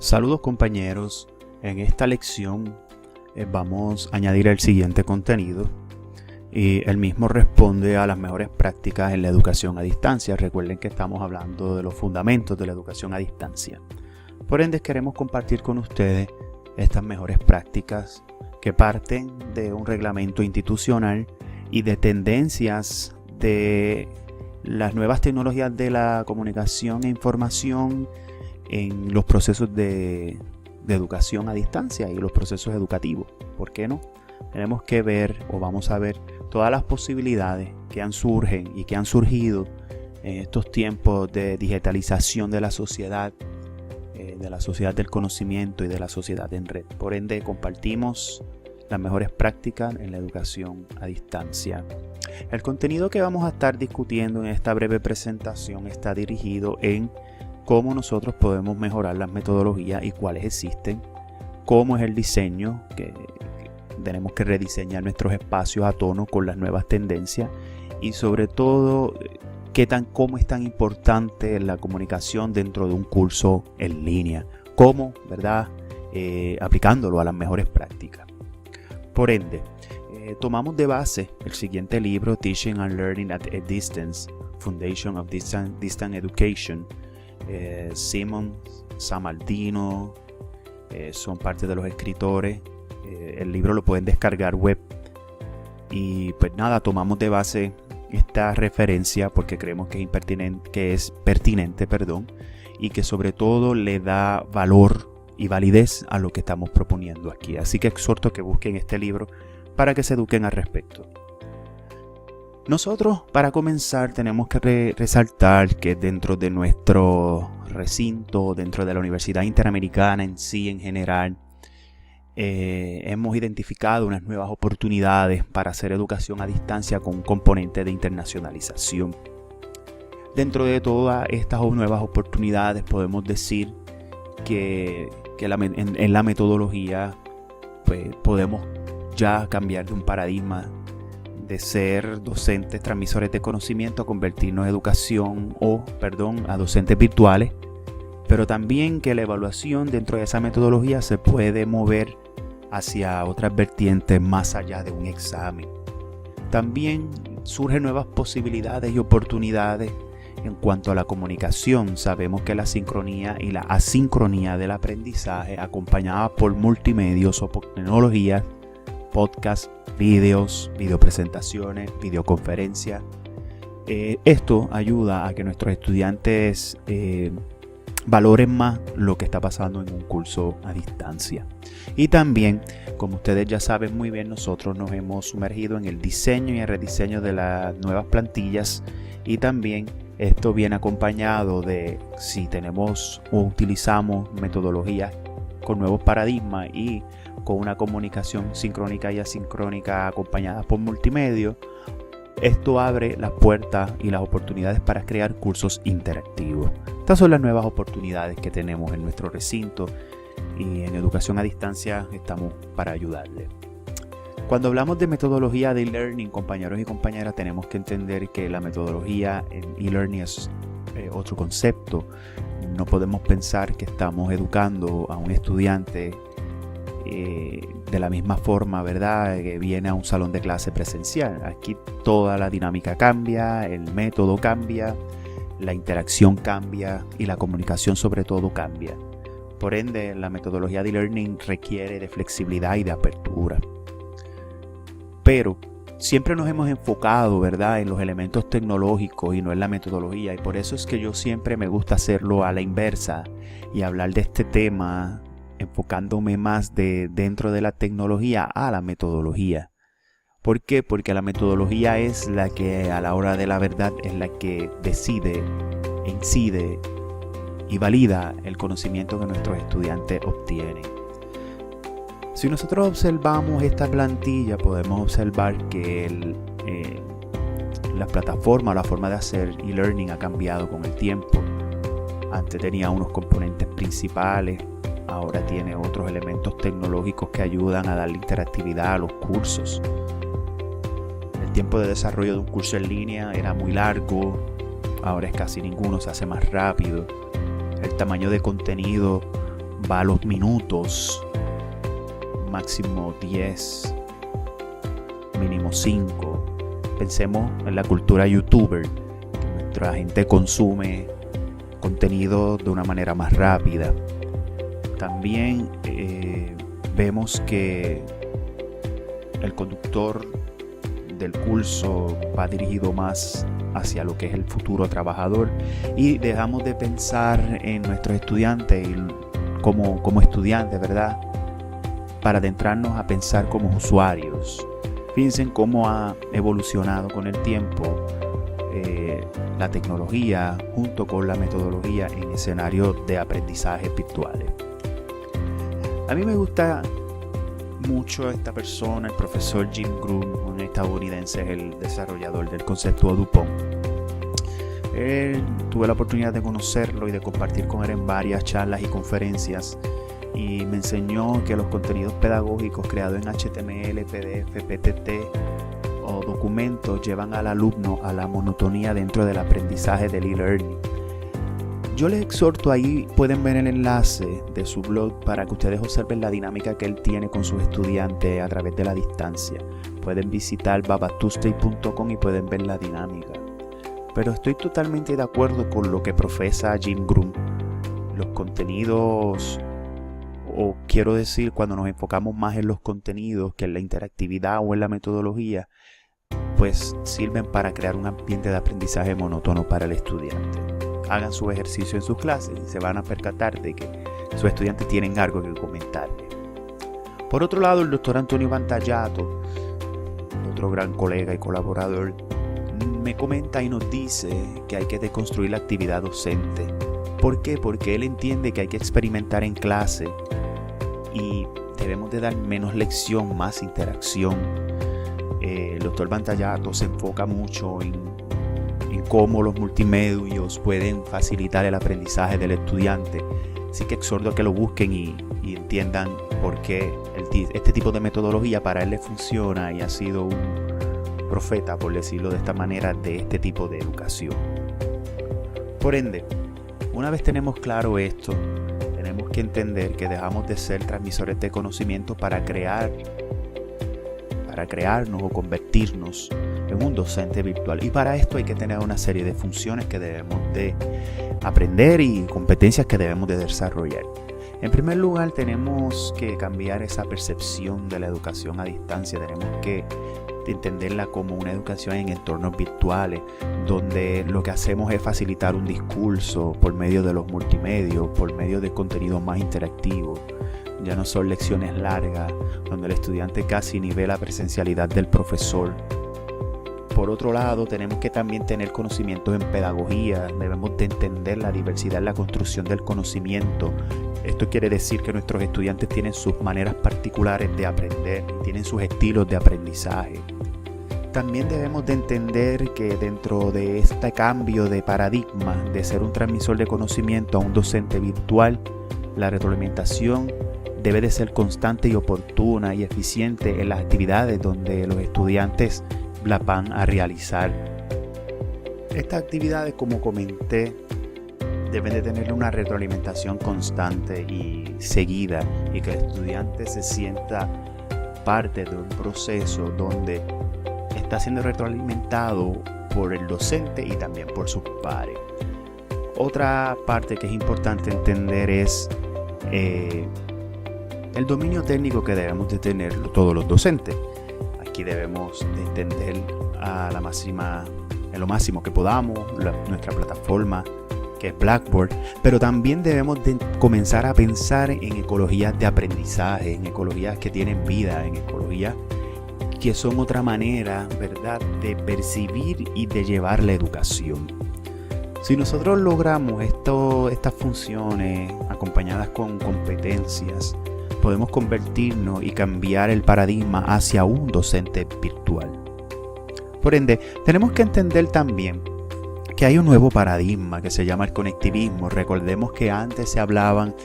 Saludos compañeros, en esta lección vamos a añadir el siguiente contenido y el mismo responde a las mejores prácticas en la educación a distancia. Recuerden que estamos hablando de los fundamentos de la educación a distancia. Por ende queremos compartir con ustedes estas mejores prácticas que parten de un reglamento institucional y de tendencias de las nuevas tecnologías de la comunicación e información en los procesos de educación a distancia y los procesos educativos. ¿Por qué no? Tenemos que ver o vamos a ver todas las posibilidades que surgen y que han surgido en estos tiempos de digitalización de la sociedad del conocimiento y de la sociedad en red. Por ende, compartimos las mejores prácticas en la educación a distancia. El contenido que vamos a estar discutiendo en esta breve presentación está dirigido en cómo nosotros podemos mejorar las metodologías y cuáles existen, cómo es el diseño, que tenemos que rediseñar nuestros espacios a tono con las nuevas tendencias y sobre todo cómo es tan importante la comunicación dentro de un curso en línea, cómo, ¿verdad? Aplicándolo a las mejores prácticas. Por ende, tomamos de base el siguiente libro, Teaching and Learning at a Distance, Foundation of Distant Education. Simon, Samardino son parte de los escritores. El libro lo pueden descargar web y pues nada, tomamos de base esta referencia porque creemos que es pertinente, y que sobre todo le da valor y validez a lo que estamos proponiendo aquí. Así que exhorto que busquen este libro para que se eduquen al respecto. Nosotros, para comenzar, tenemos que resaltar que dentro de nuestro recinto, dentro de la Universidad Interamericana en sí, en general, hemos identificado unas nuevas oportunidades para hacer educación a distancia con un componente de internacionalización. Dentro de todas estas nuevas oportunidades podemos decir que en la metodología pues, podemos ya cambiar de un paradigma de ser docentes transmisores de conocimiento a convertirnos a docentes virtuales, pero también que la evaluación dentro de esa metodología se puede mover hacia otras vertientes más allá de un examen. También surgen nuevas posibilidades y oportunidades en cuanto a la comunicación. Sabemos que la sincronía y la asincronía del aprendizaje, acompañada por multimedios o por tecnologías, podcasts, videos, videopresentaciones, videoconferencias. Esto ayuda a que nuestros estudiantes valoren más lo que está pasando en un curso a distancia. Y también, como ustedes ya saben muy bien, nosotros nos hemos sumergido en el diseño y el rediseño de las nuevas plantillas, y también esto viene acompañado de si tenemos o utilizamos metodologías con nuevos paradigmas y con una comunicación sincrónica y asincrónica acompañada por multimedia. Esto abre las puertas y las oportunidades para crear cursos interactivos. Estas son las nuevas oportunidades que tenemos en nuestro recinto y en educación a distancia estamos para ayudarles. Cuando hablamos de metodología de e-learning, compañeros y compañeras, tenemos que entender que la metodología en e-learning es otro concepto. No podemos pensar que estamos educando a un estudiante de la misma forma, ¿verdad?, que viene a un salón de clase presencial. Aquí toda la dinámica cambia, el método cambia, la interacción cambia y la comunicación sobre todo cambia. Por ende, la metodología de e-learning requiere de flexibilidad y de apertura. Pero siempre nos hemos enfocado, ¿verdad?, en los elementos tecnológicos y no en la metodología, y por eso es que yo siempre me gusta hacerlo a la inversa y hablar de este tema enfocándome más dentro de la tecnología a la metodología. ¿Por qué? Porque la metodología es la que a la hora de la verdad es la que decide, incide y valida el conocimiento que nuestros estudiantes obtienen. Si nosotros observamos esta plantilla, podemos observar que la plataforma, la forma de hacer e-learning ha cambiado con el tiempo. Antes tenía unos componentes principales, ahora tiene otros elementos tecnológicos que ayudan a darle interactividad a los cursos. El tiempo de desarrollo de un curso en línea era muy largo, ahora es casi ninguno, se hace más rápido. El tamaño de contenido va a los minutos, máximo 10, mínimo 5. Pensemos en la cultura youtuber, que nuestra gente consume contenido de una manera más rápida. También vemos que el conductor del curso va dirigido más hacia lo que es el futuro trabajador y dejamos de pensar en nuestros estudiantes como estudiantes, ¿verdad? Para adentrarnos a pensar como usuarios. Fíjense cómo ha evolucionado con el tiempo la tecnología junto con la metodología en escenarios de aprendizaje virtuales. A mí me gusta mucho esta persona, el profesor Jim Groom, un estadounidense, es el desarrollador del concepto DuPont. Tuve la oportunidad de conocerlo y de compartir con él en varias charlas y conferencias, y me enseñó que los contenidos pedagógicos creados en HTML, PDF, PTT o documentos llevan al alumno a la monotonía dentro del aprendizaje del e-learning. Yo les exhorto, ahí pueden ver el enlace de su blog para que ustedes observen la dinámica que él tiene con sus estudiantes a través de la distancia. Pueden visitar babatuesday.com y pueden ver la dinámica. Pero estoy totalmente de acuerdo con lo que profesa Jim Groom. Los contenidos, o quiero decir, cuando nos enfocamos más en los contenidos que en la interactividad o en la metodología, pues sirven para crear un ambiente de aprendizaje monótono para el estudiante. Hagan su ejercicio en sus clases y se van a percatar de que sus estudiantes tienen algo que comentarle. Por otro lado, el doctor Antonio Pantallato, otro gran colega y colaborador, me comenta y nos dice que hay que deconstruir la actividad docente. ¿Por qué? Porque él entiende que hay que experimentar en clase y debemos de dar menos lección, más interacción. El doctor Pantallato se enfoca mucho en cómo los multimedios pueden facilitar el aprendizaje del estudiante. Así que exhorto a que lo busquen y entiendan por qué este tipo de metodología para él le funciona y ha sido un profeta, por decirlo de esta manera, de este tipo de educación. Por ende, una vez tenemos claro esto, tenemos que entender que dejamos de ser transmisores de conocimiento para crearnos o convertirnos en un docente virtual. Y para esto hay que tener una serie de funciones que debemos de aprender y competencias que debemos de desarrollar. En primer lugar, tenemos que cambiar esa percepción de la educación a distancia. Tenemos que entenderla como una educación en entornos virtuales, donde lo que hacemos es facilitar un discurso por medio de los multimedios, por medio de contenidos más interactivos. Ya no son lecciones largas, donde el estudiante casi nivela la presencialidad del profesor. Por otro lado, tenemos que también tener conocimientos en pedagogía. Debemos de entender la diversidad en la construcción del conocimiento. Esto quiere decir que nuestros estudiantes tienen sus maneras particulares de aprender y tienen sus estilos de aprendizaje. También debemos de entender que dentro de este cambio de paradigma de ser un transmisor de conocimiento a un docente virtual, la retroalimentación debe de ser constante y oportuna y eficiente en las actividades donde los estudiantes las van a realizar. Estas actividades, como comenté, deben de tener una retroalimentación constante y seguida, y que el estudiante se sienta parte de un proceso donde está siendo retroalimentado por el docente y también por sus pares. Otra parte que es importante entender es el dominio técnico que debemos de tener todos los docentes. Aquí debemos de entender en lo máximo que podamos nuestra plataforma, que es Blackboard, pero también debemos de comenzar a pensar en ecologías de aprendizaje, en ecologías que tienen vida, en ecologías que son otra manera, ¿verdad?, de percibir y de llevar la educación. Si nosotros logramos estas funciones acompañadas con competencias, podemos convertirnos y cambiar el paradigma hacia un docente virtual. Por ende, tenemos que entender también que hay un nuevo paradigma que se llama el conectivismo. Recordemos que antes se hablaban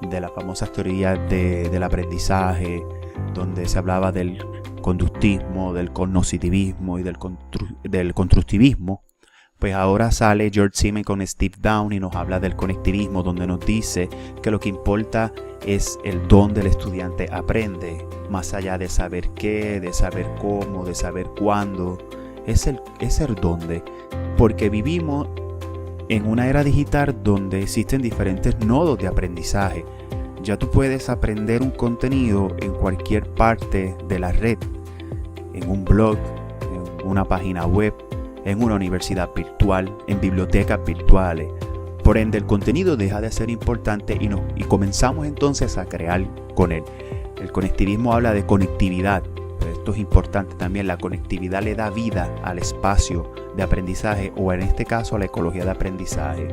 de las famosas teorías del aprendizaje, donde se hablaba del conductismo, del cognoscitivismo y del constructivismo. Pues ahora sale George Siemens con Steve Down y nos habla del conectivismo, donde nos dice que lo que importa es el dónde el estudiante aprende, más allá de saber qué, de saber cómo, de saber cuándo, es el dónde, porque vivimos en una era digital donde existen diferentes nodos de aprendizaje. Ya tú puedes aprender un contenido en cualquier parte de la red, en un blog, en una página web, en una universidad virtual, en bibliotecas virtuales. Por ende, el contenido deja de ser importante y comenzamos entonces a crear con él. El conectivismo habla de conectividad, pero esto es importante también. La conectividad le da vida al espacio de aprendizaje, o en este caso a la ecología de aprendizaje.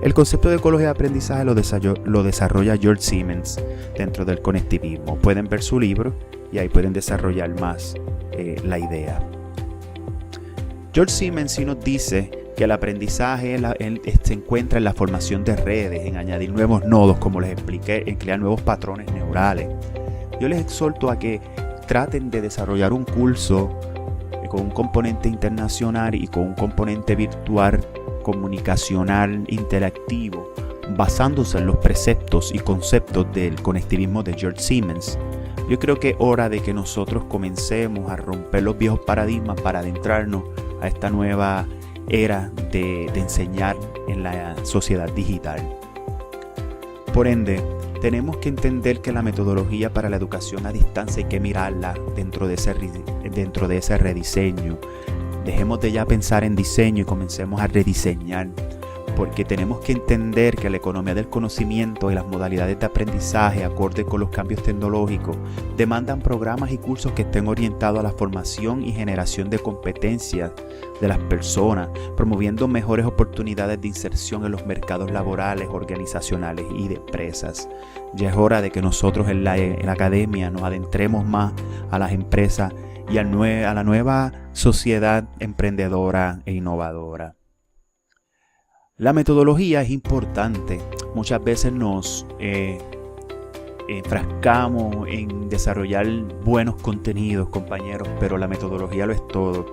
El concepto de ecología de aprendizaje lo desarrolla George Siemens dentro del conectivismo. Pueden ver su libro y ahí pueden desarrollar más la idea. George Siemens sí nos dice que el aprendizaje se encuentra en la formación de redes, en añadir nuevos nodos, como les expliqué, en crear nuevos patrones neurales. Yo les exhorto a que traten de desarrollar un curso con un componente internacional y con un componente virtual, comunicacional, interactivo, basándose en los preceptos y conceptos del conectivismo de George Siemens. Yo creo que es hora de que nosotros comencemos a romper los viejos paradigmas para adentrarnos a esta nueva era de enseñar en la sociedad digital. Por ende, tenemos que entender que la metodología para la educación a distancia hay que mirarla dentro de ese rediseño. Dejemos de ya pensar en diseño y comencemos a rediseñar, porque tenemos que entender que la economía del conocimiento y las modalidades de aprendizaje acorde con los cambios tecnológicos demandan programas y cursos que estén orientados a la formación y generación de competencias de las personas, promoviendo mejores oportunidades de inserción en los mercados laborales, organizacionales y de empresas. Ya es hora de que nosotros en la academia nos adentremos más a las empresas y a la nueva sociedad emprendedora e innovadora. La metodología es importante. Muchas veces nos enfrascamos en desarrollar buenos contenidos, compañeros, pero la metodología lo es todo.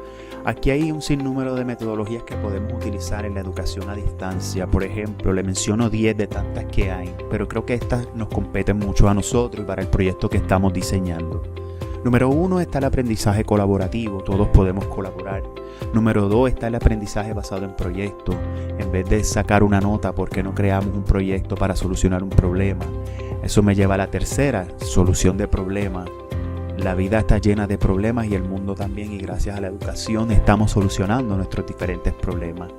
Aquí hay un sinnúmero de metodologías que podemos utilizar en la educación a distancia. Por ejemplo, le menciono 10 de tantas que hay, pero creo que estas nos competen mucho a nosotros y para el proyecto que estamos diseñando. Número 1 está el aprendizaje colaborativo, todos podemos colaborar. Número 2 está el aprendizaje basado en proyectos. En vez de sacar una nota, ¿por qué no creamos un proyecto para solucionar un problema? Eso me lleva a la tercera, solución de problemas. La vida está llena de problemas y el mundo también, y gracias a la educación estamos solucionando nuestros diferentes problemas.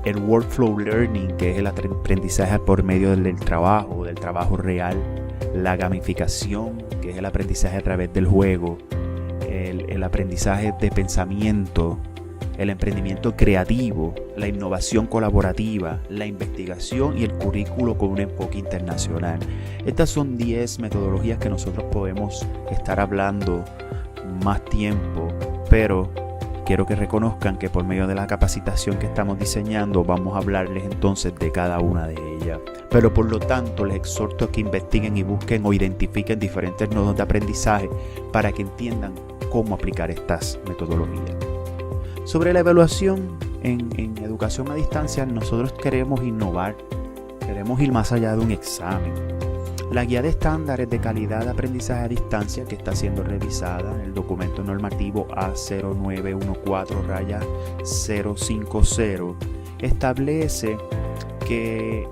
El workflow learning, que es el aprendizaje por medio del trabajo real. La gamificación, que es el aprendizaje a través del juego. El aprendizaje de pensamiento. El emprendimiento creativo, la innovación colaborativa, la investigación y el currículo con un enfoque internacional. Estas son 10 metodologías que nosotros podemos estar hablando más tiempo, pero quiero que reconozcan que por medio de la capacitación que estamos diseñando vamos a hablarles entonces de cada una de ellas. Pero por lo tanto les exhorto a que investiguen y busquen o identifiquen diferentes nodos de aprendizaje para que entiendan cómo aplicar estas metodologías. Sobre la evaluación en educación a distancia, nosotros queremos innovar, queremos ir más allá de un examen. La guía de estándares de calidad de aprendizaje a distancia, que está siendo revisada en el documento normativo A0914-050, establece que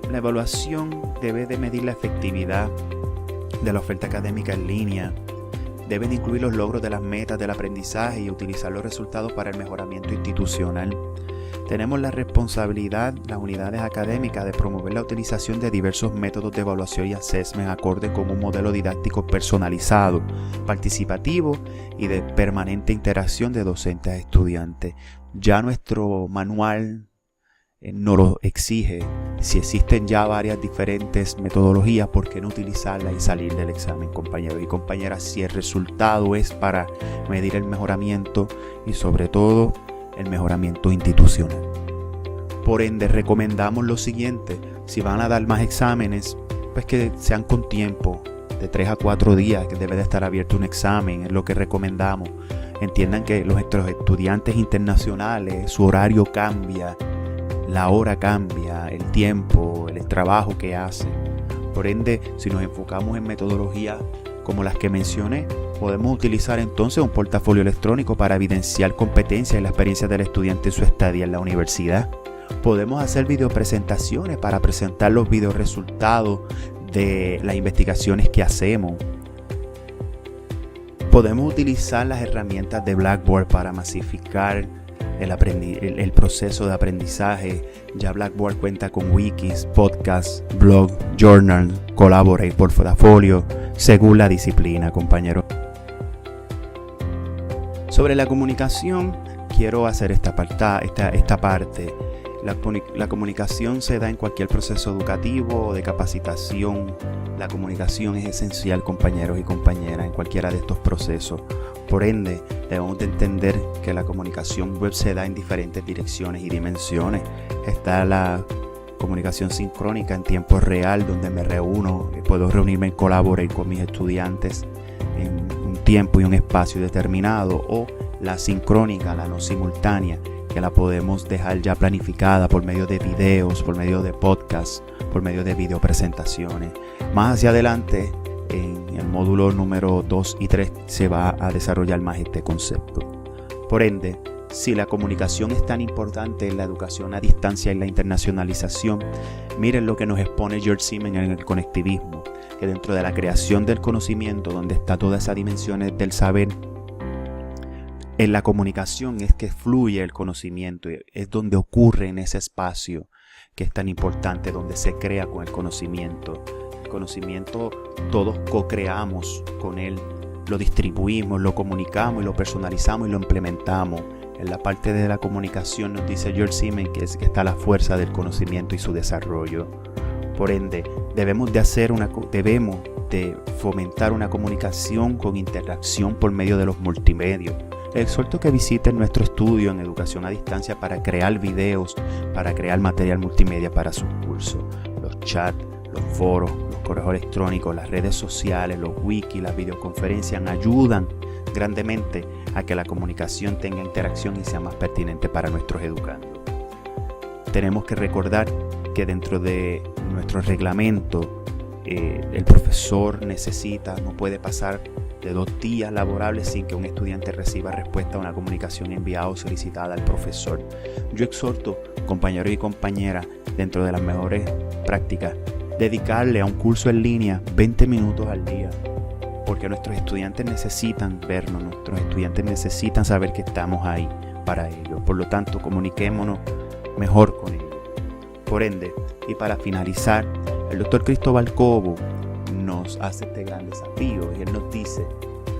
la evaluación debe de medir la efectividad de la oferta académica en línea. Deben incluir los logros de las metas del aprendizaje y utilizar los resultados para el mejoramiento institucional. Tenemos la responsabilidad, las unidades académicas, de promover la utilización de diversos métodos de evaluación y assessment acorde con un modelo didáctico personalizado, participativo y de permanente interacción de docentes a estudiantes. Ya nuestro manual nos lo exige. Si existen ya varias diferentes metodologías, ¿por qué no utilizarlas y salir del examen, compañeros y compañeras? Si el resultado es para medir el mejoramiento y sobre todo el mejoramiento institucional. Por ende, recomendamos lo siguiente: si van a dar más exámenes, pues que sean con tiempo, de 3 a 4 días que debe de estar abierto un examen, es lo que recomendamos. Entiendan que nuestros estudiantes internacionales, su horario cambia, la hora cambia, el tiempo, el trabajo que hacen. Por ende, si nos enfocamos en metodologías como las que mencioné, podemos utilizar entonces un portafolio electrónico para evidenciar competencias y la experiencia del estudiante en su estadía en la universidad. Podemos hacer videopresentaciones para presentar los videoresultados de las investigaciones que hacemos. Podemos utilizar las herramientas de Blackboard para masificar el proceso de aprendizaje. Ya Blackboard cuenta con wikis, podcasts, blog, journal, Collaborate, portafolio, según la disciplina, compañeros. Sobre la comunicación, quiero hacer esta parte. La comunicación se da en cualquier proceso educativo o de capacitación. La comunicación es esencial, compañeros y compañeras, en cualquiera de estos procesos. Por ende, debemos de entender que la comunicación web se da en diferentes direcciones y dimensiones. Está la comunicación sincrónica en tiempo real, donde me reúno, puedo reunirme en Collaborate con mis estudiantes en un tiempo y un espacio determinado, o la sincrónica, la no simultánea, que la podemos dejar ya planificada por medio de videos, por medio de podcasts, por medio de videopresentaciones. Más hacia adelante, en el módulo número 2 y 3, se va a desarrollar más este concepto. Por ende, si la comunicación es tan importante en la educación a distancia y la internacionalización, miren lo que nos expone George Siemens en el conectivismo, que dentro de la creación del conocimiento, donde está todas esas dimensiones del saber, en la comunicación es que fluye el conocimiento, es donde ocurre en ese espacio que es tan importante, donde se crea con el conocimiento. El conocimiento todos co-creamos con él, lo distribuimos, lo comunicamos y lo personalizamos y lo implementamos. En la parte de la comunicación nos dice George Siemens que está la fuerza del conocimiento y su desarrollo. Por ende, debemos de fomentar una comunicación con interacción por medio de los multimedios. Les exhorto que visiten nuestro estudio en educación a distancia para crear videos, para crear material multimedia para sus cursos. Los chats, los foros, los correos electrónicos, las redes sociales, los wikis, las videoconferencias ayudan grandemente a que la comunicación tenga interacción y sea más pertinente para nuestros educandos. Tenemos que recordar que dentro de nuestro reglamento, el profesor no puede pasar de 2 días laborables sin que un estudiante reciba respuesta a una comunicación enviada o solicitada al profesor. Yo exhorto, compañeros y compañeras, dentro de las mejores prácticas, dedicarle a un curso en línea 20 minutos al día, porque nuestros estudiantes necesitan vernos, nuestros estudiantes necesitan saber que estamos ahí para ellos. Por lo tanto, comuniquémonos mejor con ellos. Por ende, y para finalizar, el doctor Cristóbal Cobo nos hace este gran desafío y él nos dice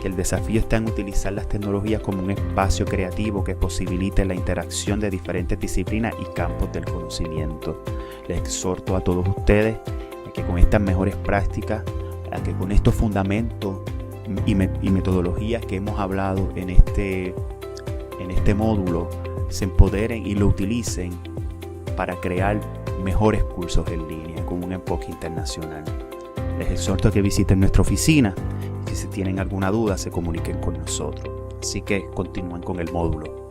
que el desafío está en utilizar las tecnologías como un espacio creativo que posibilite la interacción de diferentes disciplinas y campos del conocimiento. Les exhorto a todos ustedes a que con estas mejores prácticas, a que con estos fundamentos y metodologías que hemos hablado en este módulo, se empoderen y lo utilicen para crear mejores cursos en línea con un enfoque internacional. Les exhorto a que visiten nuestra oficina y si tienen alguna duda se comuniquen con nosotros. Así que continúen con el módulo.